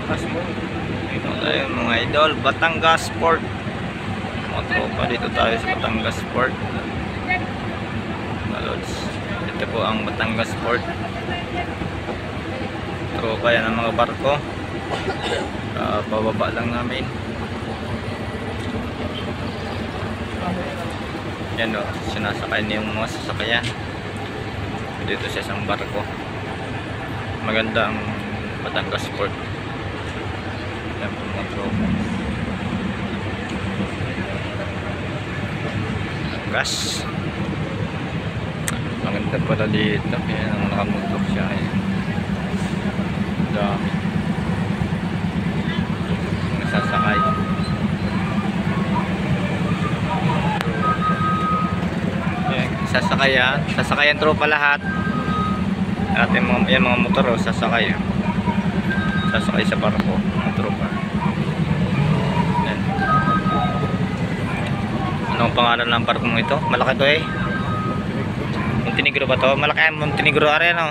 Dito tayo mga idol, Batangas Port. Mga tropa, dito tayo sa Batangas Port. Malods, ito po ang Batangas Port. Tropa yan ang mga barko. Pababa lang namin. Yan o, sinasakay niya yung mga sasakyan dito sa isang barko. Maganda ang Batangas Port. Yan po mga tropa. Gas. Maganda pala dito. Yan ang nakamutok siya. Dami. Nasasakay. Sasakayan tropa lahat. At yung mga motor sasakay sa barko mga tropa. Yan. Anong pangalan ng barko ito? Malaki to eh. Montenegro ba to? Malaki ang Montenegro area no?